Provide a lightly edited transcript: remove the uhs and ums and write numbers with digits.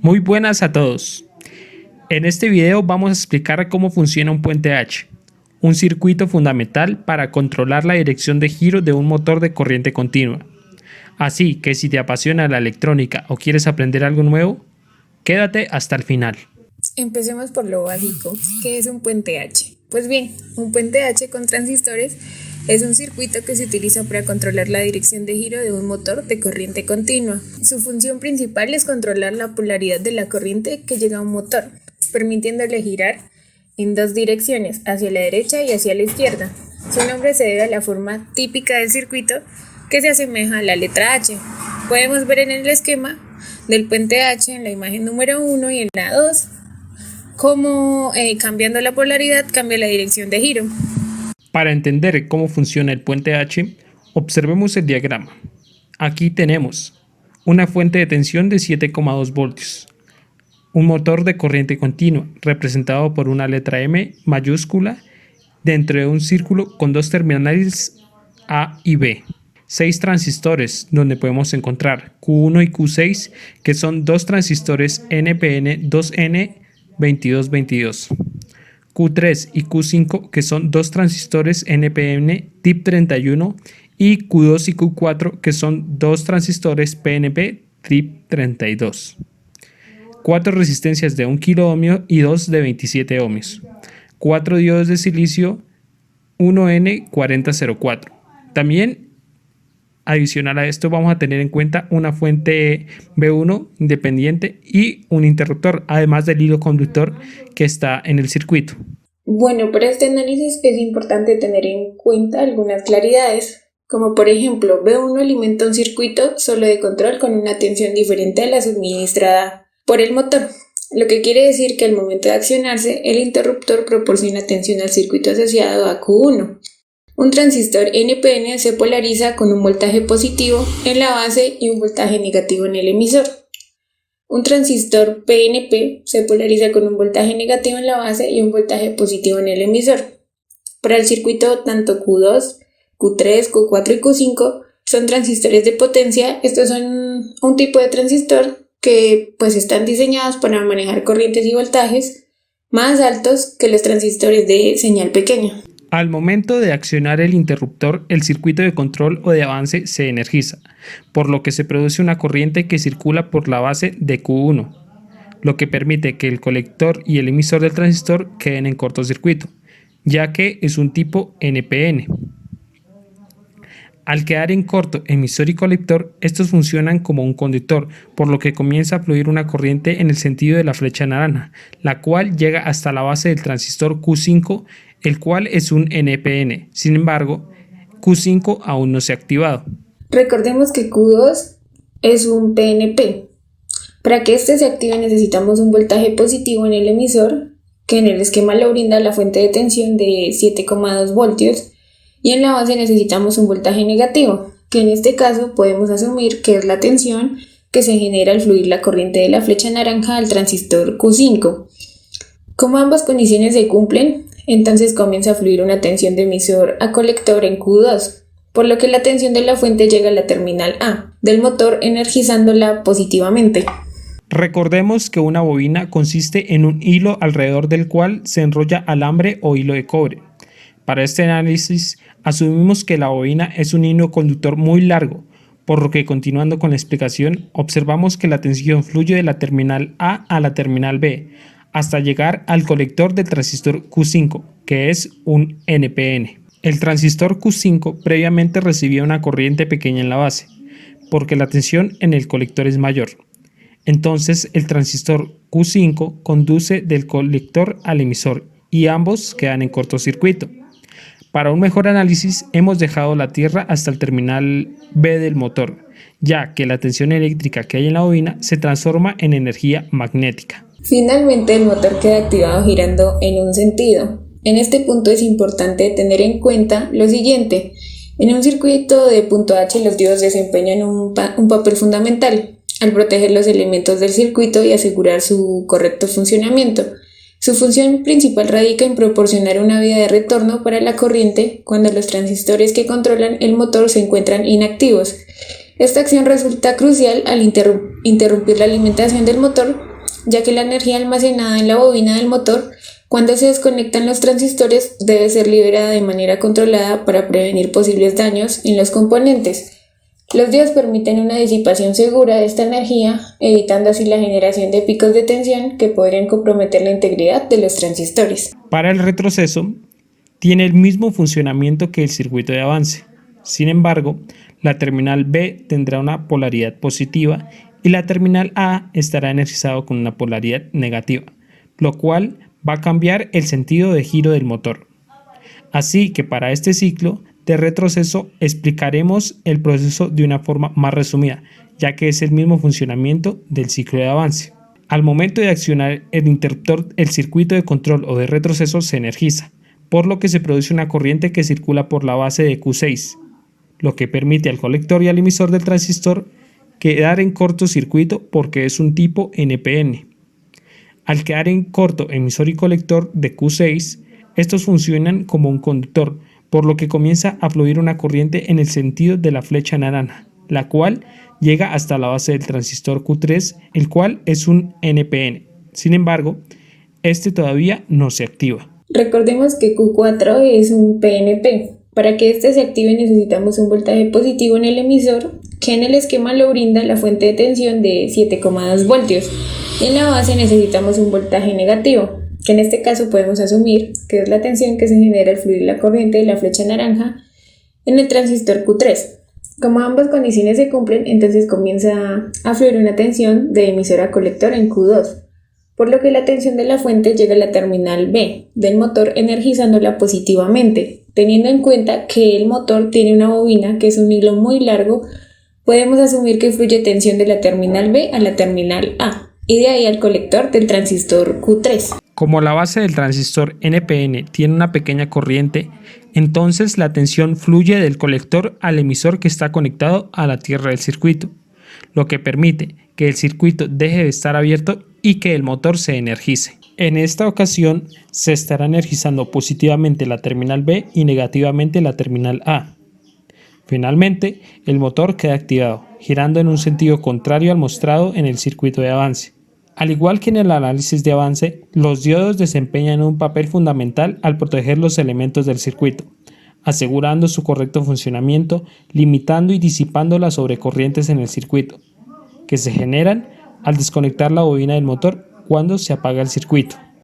Muy buenas a todos. En este video vamos a explicar cómo funciona un puente H, un circuito fundamental para controlar la dirección de giro de un motor de corriente continua. Así que si te apasiona la electrónica o quieres aprender algo nuevo, quédate hasta el final. Empecemos por lo básico. ¿Qué es un puente H? Pues bien, un puente H con transistores es un circuito que se utiliza para controlar la dirección de giro de un motor de corriente continua. Su función principal es controlar la polaridad de la corriente que llega a un motor, permitiéndole girar en dos direcciones, hacia la derecha y hacia la izquierda. Su nombre se debe a la forma típica del circuito que se asemeja a la letra H. Podemos ver en el esquema del puente H en la imagen número 1 y en la 2 cómo cambiando la polaridad cambia la dirección de giro. Para entender cómo funciona el puente H, observemos el diagrama. Aquí tenemos una fuente de tensión de 7,2 voltios, un motor de corriente continua representado por una letra M mayúscula dentro de un círculo con dos terminales A y B. 6 transistores donde podemos encontrar Q1 y Q6, que son dos transistores NPN 2N2222. Q3 y Q5, que son dos transistores NPN tip 31, y Q2 y Q4, que son dos transistores PNP tip 32. 4 resistencias de 1 kΩ y 2 de 27 ohmios. 4 diodos de silicio 1N4004. También, adicional a esto, vamos a tener en cuenta una fuente B1 independiente y un interruptor, además del hilo conductor que está en el circuito. Bueno, para este análisis es importante tener en cuenta algunas claridades, como por ejemplo, B1 alimenta un circuito solo de control con una tensión diferente a la suministrada por el motor, lo que quiere decir que al momento de accionarse, el interruptor proporciona tensión al circuito asociado a Q1. Un transistor NPN se polariza con un voltaje positivo en la base y un voltaje negativo en el emisor. Un transistor PNP se polariza con un voltaje negativo en la base y un voltaje positivo en el emisor. Para el circuito, tanto Q2, Q3, Q4 y Q5 son transistores de potencia. Estos son un tipo de transistor que están diseñados para manejar corrientes y voltajes más altos que los transistores de señal pequeña. Al momento de accionar el interruptor, el circuito de control o de avance se energiza, por lo que se produce una corriente que circula por la base de Q1, lo que permite que el colector y el emisor del transistor queden en cortocircuito, ya que es un tipo NPN. Al quedar en corto emisor y colector, estos funcionan como un conductor, por lo que comienza a fluir una corriente en el sentido de la flecha naranja, la cual llega hasta la base del transistor Q5, el cual es un NPN. Sin embargo, Q5 aún no se ha activado. Recordemos que Q2 es un PNP. Para que este se active necesitamos un voltaje positivo en el emisor, que en el esquema lo brinda la fuente de tensión de 7,2 voltios, y en la base necesitamos un voltaje negativo, que en este caso podemos asumir que es la tensión que se genera al fluir la corriente de la flecha naranja al transistor Q5. Como ambas condiciones se cumplen, entonces comienza a fluir una tensión de emisor a colector en Q2, por lo que la tensión de la fuente llega a la terminal A del motor energizándola positivamente. Recordemos que una bobina consiste en un hilo alrededor del cual se enrolla alambre o hilo de cobre. Para este análisis, asumimos que la bobina es un hilo conductor muy largo, por lo que continuando con la explicación, observamos que la tensión fluye de la terminal A a la terminal B, hasta llegar al colector del transistor Q5, que es un NPN. El transistor Q5 previamente recibía una corriente pequeña en la base, porque la tensión en el colector es mayor. Entonces el transistor Q5 conduce del colector al emisor y ambos quedan en cortocircuito. Para un mejor análisis hemos dejado la tierra hasta el terminal B del motor, ya que la tensión eléctrica que hay en la bobina se transforma en energía magnética. Finalmente el motor queda activado girando en un sentido. En este punto es importante tener en cuenta lo siguiente. En un circuito de punto H los diodos desempeñan un papel fundamental al proteger los elementos del circuito y asegurar su correcto funcionamiento. Su función principal radica en proporcionar una vía de retorno para la corriente cuando los transistores que controlan el motor se encuentran inactivos. Esta acción resulta crucial al interrumpir la alimentación del motor ya que la energía almacenada en la bobina del motor, cuando se desconectan los transistores, debe ser liberada de manera controlada para prevenir posibles daños en los componentes. Los diodos permiten una disipación segura de esta energía, evitando así la generación de picos de tensión que podrían comprometer la integridad de los transistores. Para el retroceso, tiene el mismo funcionamiento que el circuito de avance. Sin embargo, la terminal B tendrá una polaridad positiva y la terminal A estará energizado con una polaridad negativa, lo cual va a cambiar el sentido de giro del motor. Así que para este ciclo de retroceso explicaremos el proceso de una forma más resumida, ya que es el mismo funcionamiento del ciclo de avance. Al momento de accionar el interruptor, el circuito de control o de retroceso se energiza, por lo que se produce una corriente que circula por la base de Q6, lo que permite al colector y al emisor del transistor quedar en cortocircuito porque es un tipo NPN. Al quedar en corto emisor y colector de Q6, estos funcionan como un conductor, por lo que comienza a fluir una corriente en el sentido de la flecha naranja, la cual llega hasta la base del transistor Q3, el cual es un NPN. Sin embargo, este todavía no se activa. Recordemos que Q4 es un PNP. Para que este se active necesitamos un voltaje positivo en el emisor, que en el esquema lo brinda la fuente de tensión de 7,2 voltios. Y en la base necesitamos un voltaje negativo, que en este caso podemos asumir que es la tensión que se genera al fluir la corriente de la flecha naranja en el transistor Q3. Como ambas condiciones se cumplen, entonces comienza a fluir una tensión de emisor a colector en Q2, por lo que la tensión de la fuente llega a la terminal B del motor energizándola positivamente. Teniendo en cuenta que el motor tiene una bobina que es un hilo muy largo, podemos asumir que fluye tensión de la terminal B a la terminal A y de ahí al colector del transistor Q3. Como la base del transistor NPN tiene una pequeña corriente, entonces la tensión fluye del colector al emisor que está conectado a la tierra del circuito, lo que permite que el circuito deje de estar abierto y que el motor se energice. En esta ocasión se estará energizando positivamente la terminal B y negativamente la terminal A. Finalmente, el motor queda activado, girando en un sentido contrario al mostrado en el circuito de avance. Al igual que en el análisis de avance, los diodos desempeñan un papel fundamental al proteger los elementos del circuito, asegurando su correcto funcionamiento, limitando y disipando las sobrecorrientes en el circuito, que se generan al desconectar la bobina del motor cuando se apaga el circuito.